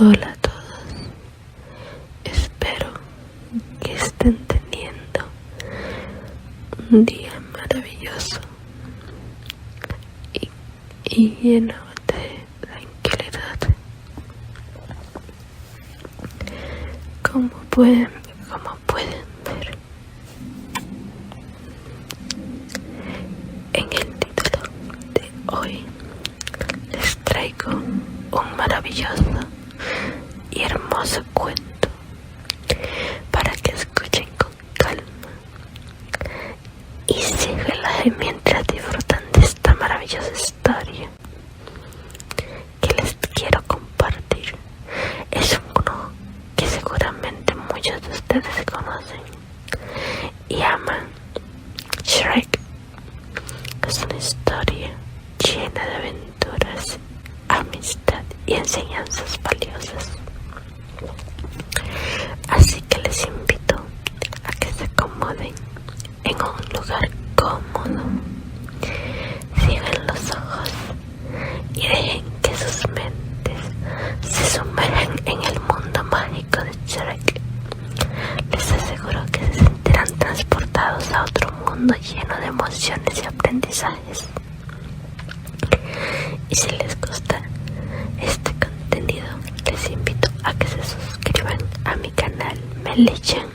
Hola a todos, espero que estén teniendo un día maravilloso y lleno de tranquilidad. Como pueden ver en el título de hoy, les traigo un maravilloso y hermoso cuento para que escuchen con calma y se relajen mientras disfrutan de esta maravillosa historia que les quiero compartir. Es uno que seguramente muchos de ustedes conocen y aman: Shrek. Es una historia llena de aventuras, amistad y enseñanzas valiosas. Así que les invito a que se acomoden en un lugar cómodo, cierren los ojos y dejen que sus mentes se sumerjan en el mundo mágico de Shrek. Les aseguro que se sentirán transportados a otro mundo lleno de emociones y aprendizajes. Y si les gusta este contenido, les invito a que se suscriban a mi canal Melichan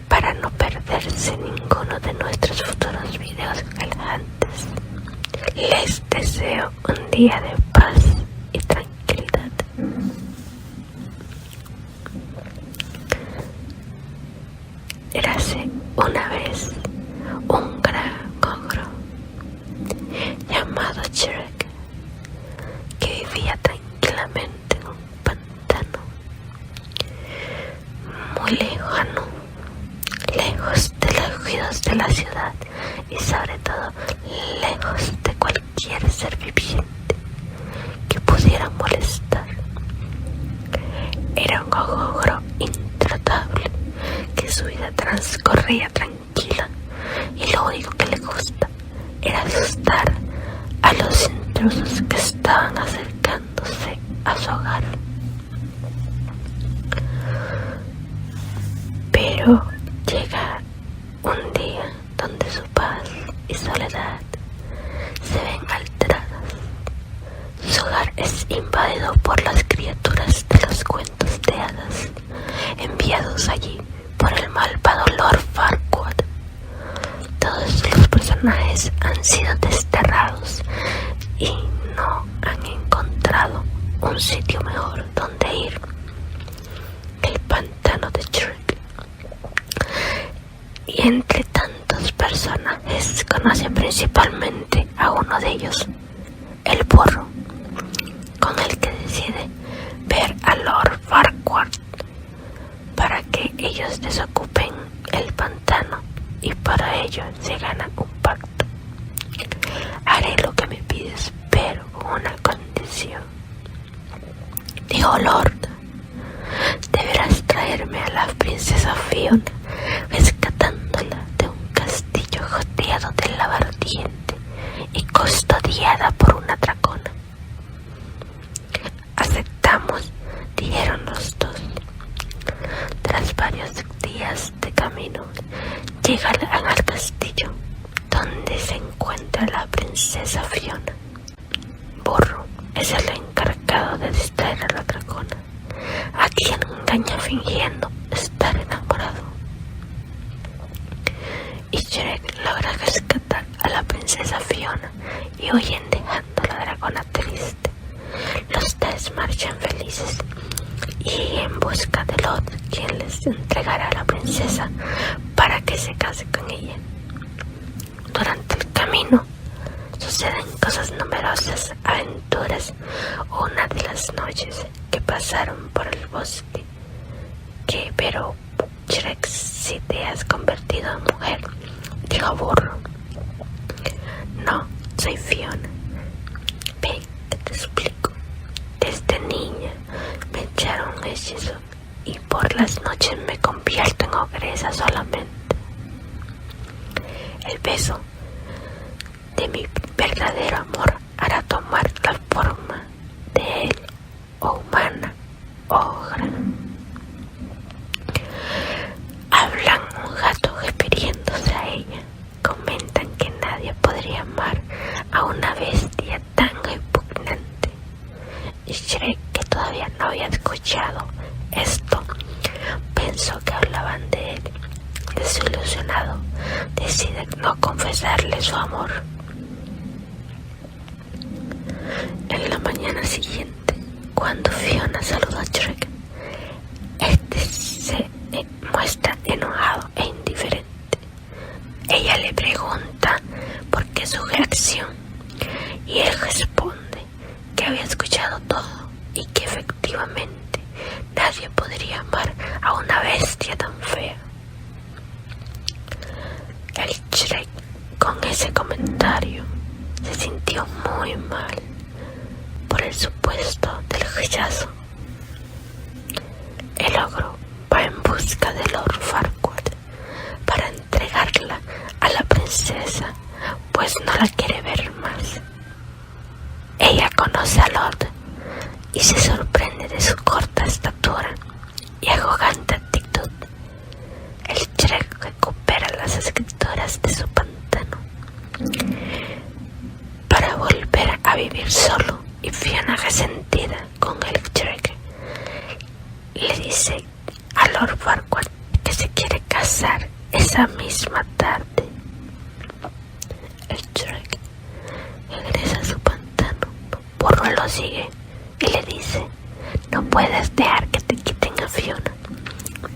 para no perderse ninguno de nuestros futuros videos relajantes. Les deseo un día de paz y tranquilidad. Érase una vez un gran ogro llamado Shrek que vivía tranquilamente en un pantano muy lejano, lejos de los ruidos de la ciudad y sobre todo lejos de cualquier ser viviente que pudiera molestar. Era un ogro intratable que su vida transcurría tranquila y lo único que le gusta era asustar a los intrusos que estaban acercándose a su hogar. Pero llega un día donde su paz y soledad se ven alteradas. Su hogar es invadido por las criaturas de los cuentos de hadas, enviados allí por el malvado Lord Farquaad. Todos los personajes han sido desterrados y no han encontrado un sitio mejor donde ir que el pantano de Shrek. Y entre tantos personajes conoce principalmente a uno de ellos, el burro, con el que decide ver a Lord Farquaad para que ellos desocupen el pantano, y para ello se ganan un pacto. Haré lo que me pides, pero con una condición, dijo Lord. Deberás traerme a la princesa Fiona, rescatándola de un castillo rodeado de lava ardiente y custodiada por una dragona. Aceptamos, dijeron los dos. Tras varios días de camino, llegan al castillo, donde se encuentra la princesa Fiona. Burro es el encargado de distraer a la dragona, a quien engaña fingiendo estar enamorado. Y Shrek logra rescatar a la princesa Fiona y huyen dejando a la dragona triste. Los tres marchan felices y en busca de Lord, quien les entregará a la princesa para que se case con ella. Durante el camino suceden cosas numerosas, aventuras. Una de las noches que pasaron por el bosque, pero Shrek, si te has convertido en mujer, dijo Burro. No, soy Fiona. Ven, que te explico. Desde niña me echaron un hechizo y por las noches me convierto en ogresa solamente. El beso de mi verdadero amor hará tomar la forma de él o humana Shrek, que todavía no había escuchado esto, pensó que hablaban de él. Desilusionado, decide no confesarle su amor. En la mañana siguiente, cuando Fiona saluda a Shrek, este se muestra enojado e indiferente. Ella le pregunta por qué su reacción y él responde que había escuchado todo y que efectivamente nadie podría amar a una bestia tan fea. El Shrek, con ese comentario, se sintió muy mal por el supuesto del rechazo. El ogro va en busca de Lord Farquaad para entregarla a la princesa, pues no la quiere ver más. Ella conoce a Lord y se sorprende de su corta estatura y arrogante actitud. El Shrek recupera las escrituras de su pantano para volver a vivir solo, y Fiona, resentida con el Shrek, le dice a Lord Farquaad que se quiere casar esa misma tarde. El Shrek regresa a su pantano. Burro lo sigue y le dice: no puedes dejar que te quiten a Fiona.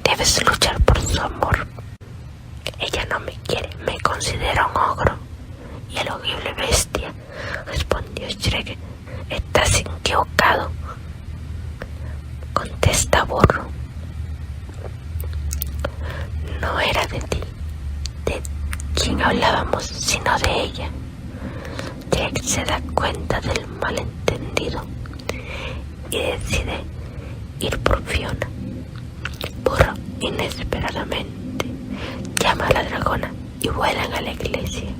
Debes luchar por su amor. Ella no me quiere, me considera un ogro. Y el horrible bestia respondió Shrek: estás equivocado. Contesta Burro: no era de ti, de quien hablábamos, sino de ella. Shrek se da cuenta del malentendido y decide ir por Fiona. Burro inesperadamente llama a la dragona y vuelan a la iglesia,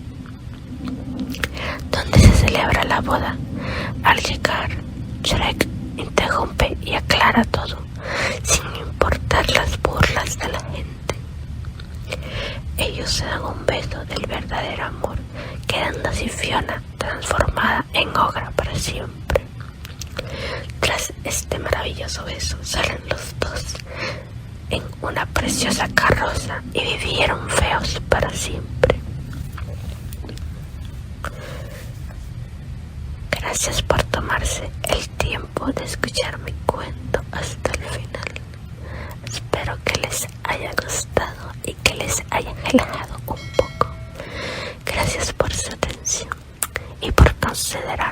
donde se celebra la boda. Al llegar, Shrek interrumpe y aclara todo, sin importar las burlas de la gente. Ellos se dan un beso del verdadero amor, quedando así Fiona transformada en ogra para siempre. Tras este maravilloso beso, salen los dos en una preciosa carroza y vivieron feos para siempre. Gracias por tomarse el tiempo de escuchar mi cuento hasta el final. Espero que les haya gustado y que les haya relajado un poco. Gracias por su atención y por considerar